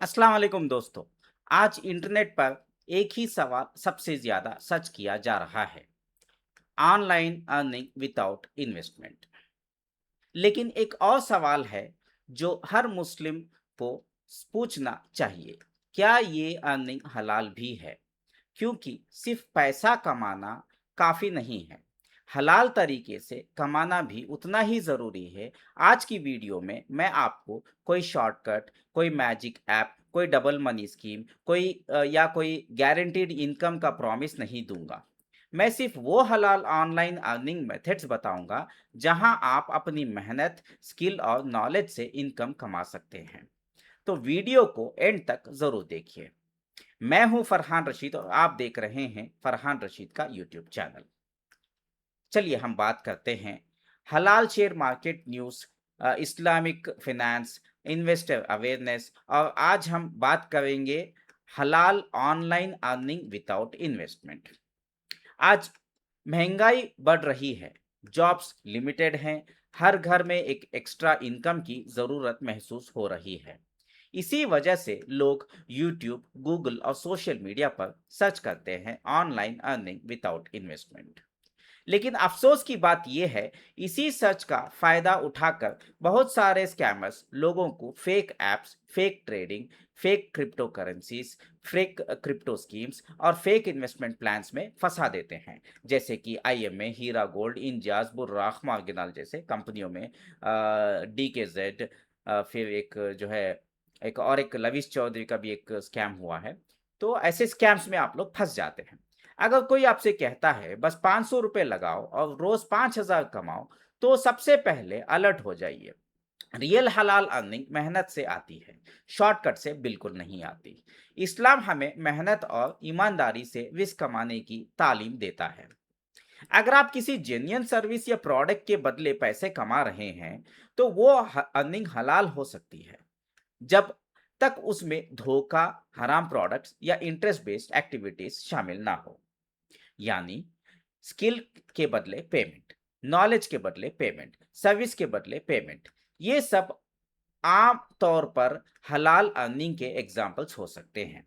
अस्सलाम वालेकुम दोस्तों। आज इंटरनेट पर एक ही सवाल सबसे ज्यादा सच किया जा रहा है। Online earning without investment. लेकिन एक और सवाल है जो हर मुस्लिम को पूछना चाहिए। क्या ये अर्निंग हलाल भी है? क्योंकि सिर्फ पैसा कमाना काफी नहीं है। हलाल तरीके से कमाना भी उतना ही जरूरी है। आज की वीडियो में मैं आपको कोई शॉर्टकट, कोई मैजिक ऐप, कोई डबल मनी स्कीम, या कोई गारंटीड इनकम का प्रॉमिस नहीं दूंगा। मैं सिर्फ वो हलाल ऑनलाइन अर्निंग मेथड्स बताऊंगा जहां आप अपनी मेहनत, स्किल और नॉलेज से इनकम कमा सकते हैं। तो वीडियो को एंड तक जरूर देखिए। मैं हूं फरहान रशीद और आप देख रहे हैं फरहान रशीद का यूट्यूब चैनल। चलिए हम बात करते हैं हलाल share market news, Islamic finance, investor awareness और आज हम बात करेंगे हलाल ऑनलाइन अर्निंग विदाउट इन्वेस्टमेंट। आज महंगाई बढ़ रही है, जॉब्स लिमिटेड हैं, हर घर में एक एक्स्ट्रा इनकम की ज़रूरत महसूस हो रही है। इसी वजह से लोग यूट्यूब, गूगल और सोशल मीडिया पर सर्च करते हैं ऑनलाइन अर्निंग विदाउट इन्वेस्टमेंट। लेकिन अफसोस की बात यह है, इसी सर्च का फायदा उठाकर बहुत सारे स्कैमर्स लोगों को fake apps, fake trading, fake crypto currencies, fake crypto schemes और फेक इन्वेस्टमेंट प्लान्स में फंसा देते हैं। जैसे कि आईएमए, हीरा गोल्ड, इंजाज, बुर्राख, मार्गिनाल जैसे कंपनियों में, डीकेजेड, फिर एक जो है एक लविश चौधरी का भी एक स्कैम हुआ है। तो ऐसे स्कैम्स में आप लोग फंस जाते हैं। अगर कोई आपसे कहता है बस 500 रुपए लगाओ और रोज 5,000 कमाओ, तो सबसे पहले अलर्ट हो जाइए। रियल हलाल अर्निंग मेहनत से आती है, शॉर्टकट से बिल्कुल नहीं आती। इस्लाम हमें मेहनत और ईमानदारी से रिस्क कमाने की तालीम देता है। अगर आप किसी जेन्युइन सर्विस या प्रोडक्ट के बदले पैसे कमा रहे हैं, तो वो अर्निंग हलाल हो सकती है, जब तक उसमें धोखा, हराम प्रोडक्ट्स या इंटरेस्ट बेस्ड एक्टिविटीज शामिल ना हो। यानी स्किल के बदले पेमेंट, नॉलेज के बदले पेमेंट, सर्विस के बदले पेमेंट, ये सब आम तौर पर हलाल अर्निंग के एग्जाम्पल्स हो सकते हैं।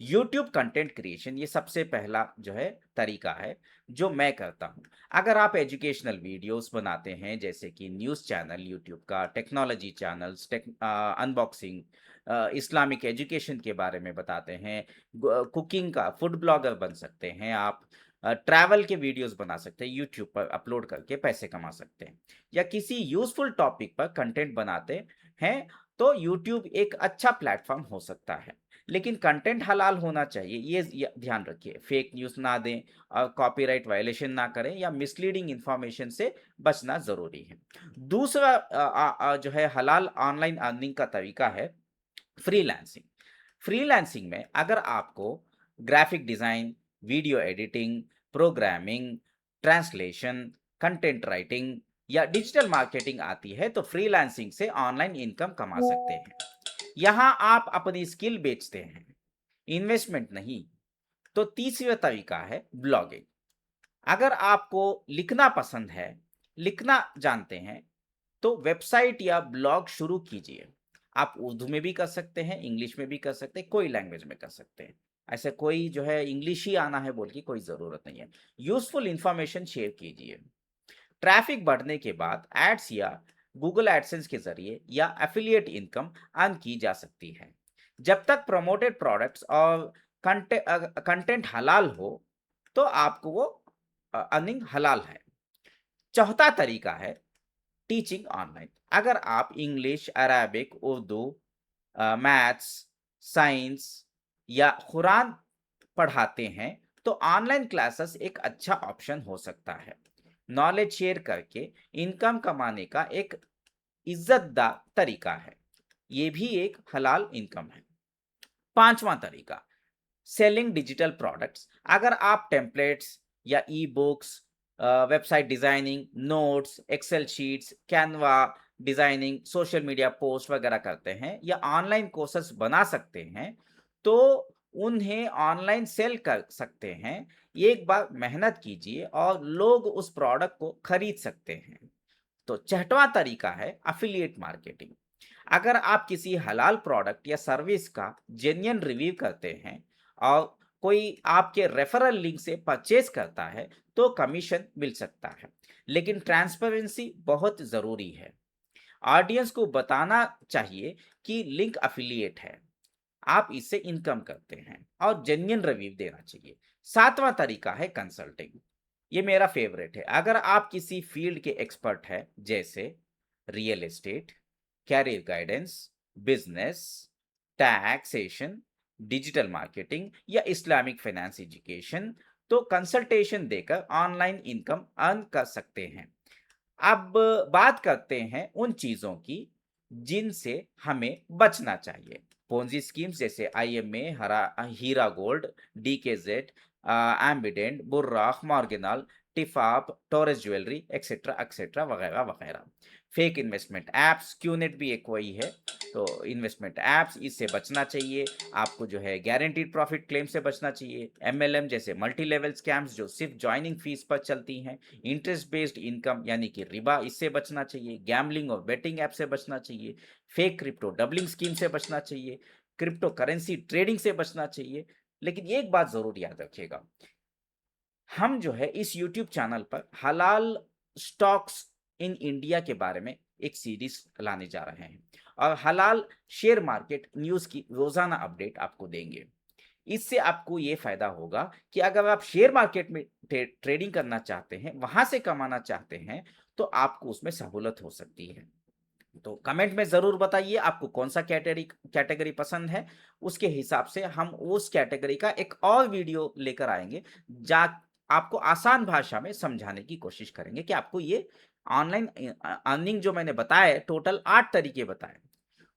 यूट्यूब कंटेंट क्रिएशन ये सबसे पहला जो है तरीका है जो मैं करता हूँ। अगर आप एजुकेशनल वीडियोस बनाते हैं, जैसे कि न्यूज़ चैनल यूट्यूब का, technology channels, unboxing, Islamic education के बारे में बताते हैं, कुकिंग का फूड ब्लॉगर बन सकते हैं आप, ट्रैवल के वीडियोस बना सकते हैं, यूट्यूब पर अपलोड करके पैसे कमा सकते हैं, या किसी यूजफुल टॉपिक पर कंटेंट बनाते हैं, तो यूट्यूब एक अच्छा प्लेटफॉर्म हो सकता है। लेकिन कंटेंट हलाल होना चाहिए, ये ध्यान रखिए। फेक न्यूज़ ना दें और कॉपीराइट वायलेशन ना करें या मिसलीडिंग इंफॉर्मेशन से बचना ज़रूरी है। दूसरा जो है हलाल ऑनलाइन अर्निंग का तरीका है फ्रीलांसिंग। फ्रीलांसिंग में अगर आपको graphic design, video editing, programming, translation, content writing या डिजिटल मार्केटिंग आती है, तो फ्रीलांसिंग से ऑनलाइन इनकम कमा सकते हैं। यहाँ आप अपनी स्किल बेचते हैं, इन्वेस्टमेंट नहीं। तो तीसरा तरीका है ब्लॉगिंग। अगर आपको लिखना पसंद है, लिखना जानते हैं, तो वेबसाइट या ब्लॉग शुरू कीजिए। आप उर्दू में भी कर सकते हैं, इंग्लिश में भी कर सकते हैं, कोई लैंग्वेज में कर सकते हैं। ऐसे कोई जो है इंग्लिश ही आना है बोल की कोई ज़रूरत नहीं है। यूज़फुल इंफॉर्मेशन शेयर कीजिए। ट्रैफिक बढ़ने के बाद एड्स या गूगल एडसेंस के जरिए या एफिलिएट इनकम अर्न की जा सकती है। जब तक प्रमोटेड प्रोडक्ट्स और कंटेंट हलाल हो, तो आपको वो अर्निंग हलाल है। चौथा तरीका है टीचिंग ऑनलाइन। अगर आप English, Arabic, Urdu, maths, science या कुरान पढ़ाते हैं, तो ऑनलाइन क्लासेस एक अच्छा ऑप्शन हो सकता है। नॉलेज शेयर करके इनकम कमाने का एक इज्जतदार तरीका है। ये भी एक हलाल इनकम है। पांचवा तरीका सेलिंग डिजिटल प्रोडक्ट्स। अगर आप टेम्पलेट्स या e books, website designing, notes, Excel sheets, Canva designing, social media post वगैरह करते हैं या ऑनलाइन कोर्सेस बना सकते हैं, तो उन्हें ऑनलाइन सेल कर सकते हैं। एक बार मेहनत कीजिए और लोग उस प्रोडक्ट को खरीद सकते हैं। तो छठवां तरीका है अफिलिएट मार्केटिंग। अगर आप किसी हलाल प्रोडक्ट या सर्विस का जेन्युइन रिव्यू करते हैं और कोई आपके रेफरल लिंक से परचेज करता है तो कमीशन मिल सकता है, लेकिन ट्रांसपेरेंसी बहुत ज़रूरी है। ऑडियंस को बताना चाहिए कि लिंक अफिलिएट है, आप इससे इनकम करते हैं, और जेन्युइन रिव्यू देना चाहिए। सातवां तरीका है कंसल्टिंग। ये मेरा फेवरेट है। अगर आप किसी फील्ड के एक्सपर्ट हैं, जैसे real estate, career guidance, business, taxation, digital marketing या इस्लामिक फाइनेंस एजुकेशन, तो कंसल्टेशन देकर ऑनलाइन इनकम अर्न कर सकते हैं। अब बात करते हैं उन चीज़ों की जिनसे हमें बचना चाहिए। पोंजी स्कीम्स जैसे IMA, Heera gold, DKZ, Ambidant, बुर्राख, मॉर्गेनल, टिफाप, टोरस ज्वेलरी एक्सेट्रा एक्सेट्रा वगैरह वगैरह। फेक इन्वेस्टमेंट ऐप्स, क्यूनेट भी एक वही है। तो इन्वेस्टमेंट ऐप्स, इससे बचना चाहिए। आपको जो है गारंटीड प्रॉफिट क्लेम से बचना चाहिए। एमएलएम जैसे मल्टी लेवल स्कैम्स जो सिर्फ ज्वाइनिंग फीस पर चलती हैं। इंटरेस्ट बेस्ड इनकम यानी कि रिबा, इससे बचना चाहिए। गैम्बलिंग और बेटिंग ऐप से बचना चाहिए। फेक क्रिप्टो डबलिंग स्कीम से बचना चाहिए। क्रिप्टो करेंसी ट्रेडिंग से बचना चाहिए। लेकिन एक बात जरूर याद रखिएगा, हम जो है इस यूट्यूब चैनल पर हलाल स्टॉक्स इन इंडिया के बारे में एक सीरीज लाने जा रहे हैं और हलाल शेयर मार्केट न्यूज़ की रोजाना अपडेट आपको देंगे। इससे आपको ये फायदा होगा कि अगर आप शेयर मार्केट में ट्रेडिंग करना चाहते हैं, वहां से कमाना चाहते हैं, तो आपको उसमें सहूलत हो सकती है। तो कमेंट में ज़रूर बताइए आपको कौन सा कैटेगरी कैटेगरी पसंद है। उसके हिसाब से हम उस कैटेगरी का एक और वीडियो लेकर आएंगे, जा आपको आसान भाषा में समझाने की कोशिश करेंगे कि आपको ये ऑनलाइन अर्निंग जो मैंने बताया, टोटल 8 तरीके बताए,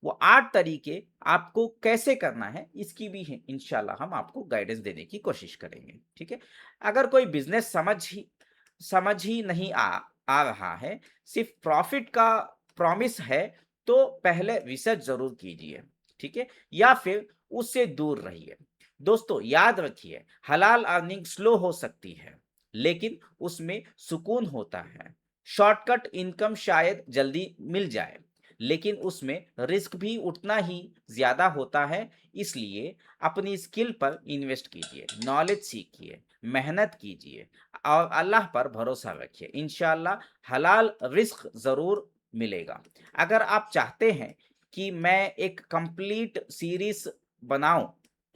वो 8 तरीके आपको कैसे करना है, इसकी भी है इंशाल्लाह हम आपको गाइडेंस देने की कोशिश करेंगे। ठीक है। अगर कोई बिजनेस समझ ही नहीं आ रहा है, सिर्फ प्रॉफिट का प्रॉमिस है, तो पहले रिसर्च जरूर कीजिए। ठीक है। या फिर उससे दूर रहिए। दोस्तों याद रखिए, हलाल अर्निंग स्लो हो सकती है, लेकिन उसमें सुकून होता है। शॉर्टकट इनकम शायद जल्दी मिल जाए, लेकिन उसमें रिस्क भी उतना ही ज्यादा होता है। इसलिए अपनी स्किल पर इन्वेस्ट कीजिए, नॉलेज सीखिए, मेहनत कीजिए और अल्लाह पर भरोसा रखिए। इंशाल्लाह हलाल रिस्क जरूर मिलेगा। अगर आप चाहते हैं कि मैं एक कंप्लीट सीरीज बनाऊं,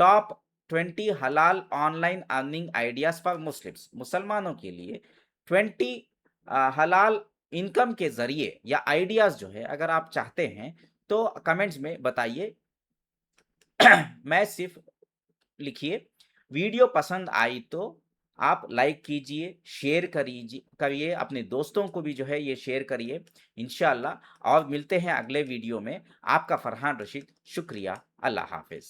टॉप 20 हलाल online earning ideas for Muslims, मुसलमानों के लिए 20 हलाल इनकम के जरिए या आइडियाज जो है, अगर आप चाहते हैं तो कमेंट्स में बताइए। मैं सिर्फ लिखिए, वीडियो पसंद आई तो आप लाइक कीजिए, शेयर करिए, अपने दोस्तों को भी जो है ये शेयर करिए इंशाल्लाह। और मिलते हैं अगले वीडियो में। आपका फरहान रशीद, शुक्रिया, अल्लाह हाफिज।